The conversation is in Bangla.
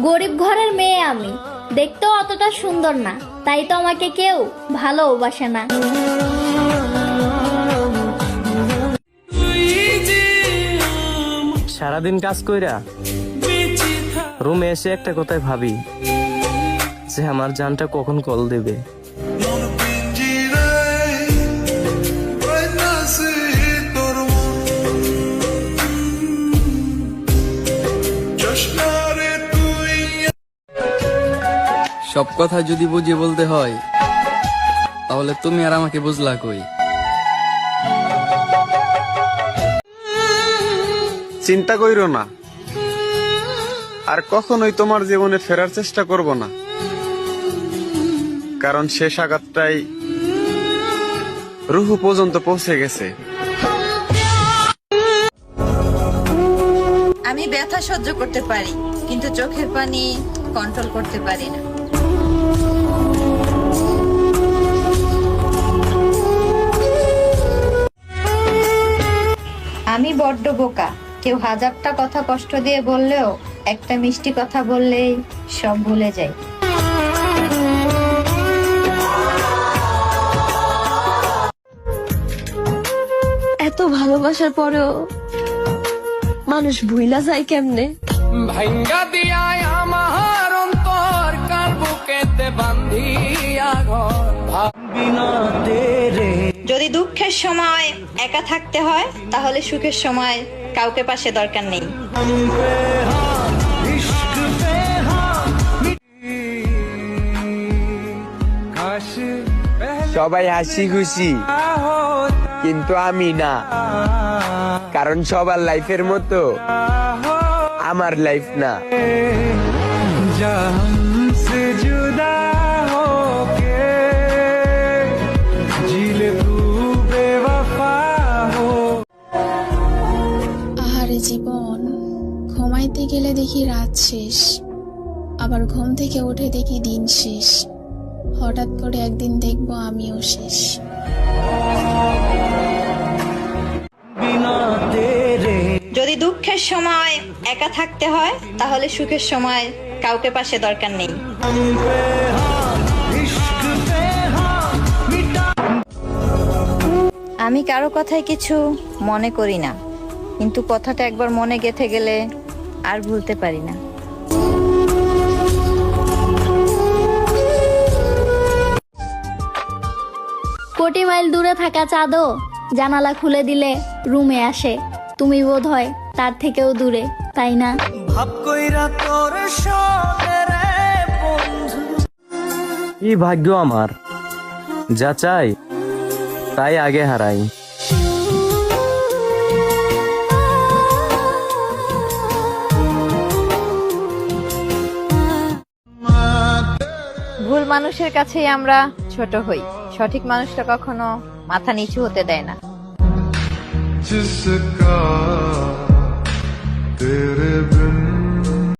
গরিব ঘরের মেয়ে আমি, দেখতেও অতটা সুন্দর না, তাই তো আমাকে কেউ ভালোবাসে না। সারাদিন কাজ কইরা রুমে এসে একটা কথাই ভাবি যে আমার জানটা কখন কল দেবে। সব কথা যদি বুঝিয়ে বলতে হয় তাহলে তুমি আর আমাকে বুঝলা কই? চিন্তা কইরো না, আর কখনোই তোমার জীবনে ফেরার চেষ্টা করব না, কারণ শেষ আঘাতটাই রুহু পর্যন্ত পৌঁছে গেছে। আমি ব্যথা সহ্য করতে পারি, কিন্তু চোখের পানি কন্ট্রোল করতে পারি না। আমি বড্ড বোকা, কেউ হাজারটা কথা কষ্ট দিয়ে বললেও একটা মিষ্টি কথা বললেই সব ভুলে যাই। এত ভালোবাসার পরেও মানুষ ভুইলা যায় কেমনে? ভাঙ্গা দিয়ায় আমার অন্তর কার বুকেতে বান্ধিয়া ঘর বিনা তেরে। যদি দুঃখের সময় একা থাকতে হয় তাহলে সুখের সময় কাউকে পাশে দরকার নেই। সবাই হাসি খুশি, কিন্তু আমি না, কারণ সবার লাইফের মতো আমার লাইফ না। আহারে জীবন, ঘুমাইতে গেলে দেখি রাত শেষ, আবার ঘুম থেকে উঠে দেখি দিন শেষ। হঠাৎ করে একদিন দেখবো আমিও শেষ। যদি দুঃখের সময় একা থাকতে হয় তাহলে সুখের সময় কাউকে পাশে দরকার নেই। আমি কারো কথায় কিছু মনে করি না, কিন্তু কথাটা একবার মনে গেঁথে গেলে আর ভুলতে পারি না। কোটি মাইল দূরে থাকা চাঁদও জানালা খুলে দিলে রুমে আসে। তুমি বোধ হয় তার থেকেও দূরে, তাই না? ভাব কইরা তোর সনে রে বন্ধু। কি ভাগ্য আমার, যা চাই তাই আগে হারাই। ভুল মানুষের কাছেই আমরা ছোট হই, সঠিক মানুষটা কখনো মাথা নিচু হতে দেয় না। जिसका तेरे बिन